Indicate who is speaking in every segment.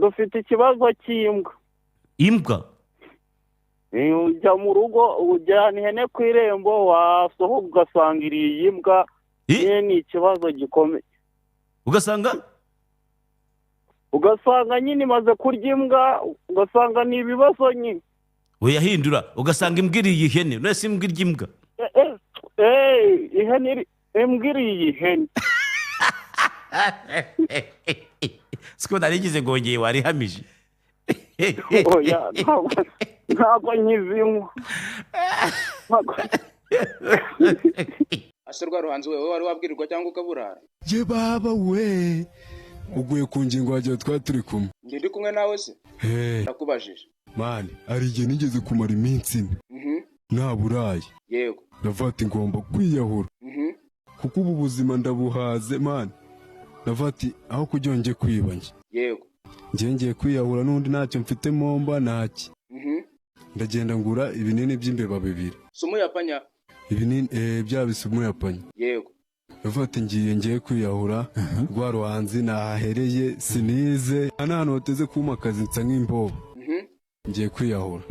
Speaker 1: dufite ikibazo cy'imbwa.
Speaker 2: Imbwa?
Speaker 1: Ujya mu rugo ujyana ihene ku irembo wasohoka ugasanga iriye imbwa. Ni ikibazo gikomeye. Ugasanga nyine imaze kurya imbwa, ugasanga ni ibibazo nyine.
Speaker 2: Uyahindura ugasanga imbwa iriye ihene, none se imbwa irya imbwa?
Speaker 1: Ihene imbwa iriye ihene.
Speaker 2: Siko narigize ngongeye warihamije.
Speaker 1: Oya, ntabwo nyizinywa.
Speaker 3: Asirwa Ruhanzi wewe wari wabwirirwa cyangwa ukaburara?
Speaker 4: Ye baba we uguye ku ngingo waje twaturi kumwe.
Speaker 3: Ndi kumwe nawe se? Nakubajije.
Speaker 4: Mani, ari igihe nigeze kumara iminsi nta burayi.
Speaker 3: Yego.
Speaker 4: Ndavati ngomba kwiyahura. Kuko ubu buzima ndabuhaze mani. Ndavati aho kujonge kwiba nje.
Speaker 3: Yego.
Speaker 4: Ngiye kwiyahura n'undi ntacyo mfite momba ntaki. Ndagenda ngura ibinini by'imbeba bibiri.
Speaker 3: Sumu yapanya?
Speaker 4: Ibinini bya bisumu yapanya.
Speaker 3: Yego.
Speaker 4: Ndavati ngiye kwiyahura rwa Ruhanzi nahereye sinize anano hoteze kuma kazi nsa nk'imbobo. Ngiye kwiyahura.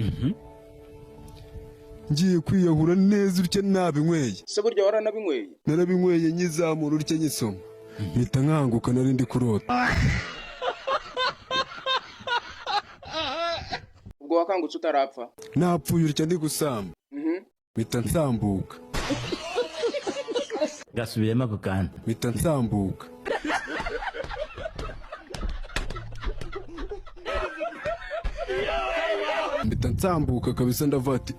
Speaker 4: Ngiye kwiyahura neza urya nabinyweye.
Speaker 3: Se burya waranabinyweye?
Speaker 4: Narabinyweye nyizamura urya nyisoma. Mpita nkanguka nari ndi kurota.
Speaker 3: Ubwo wakangutse utarapfa?
Speaker 4: Napfuye urya ndi gusamba. Mpita nsambuka.
Speaker 2: Gasubiyemo ako kandi.
Speaker 4: Mpita nsambuka. Mpita nsambuka kabisa ndavati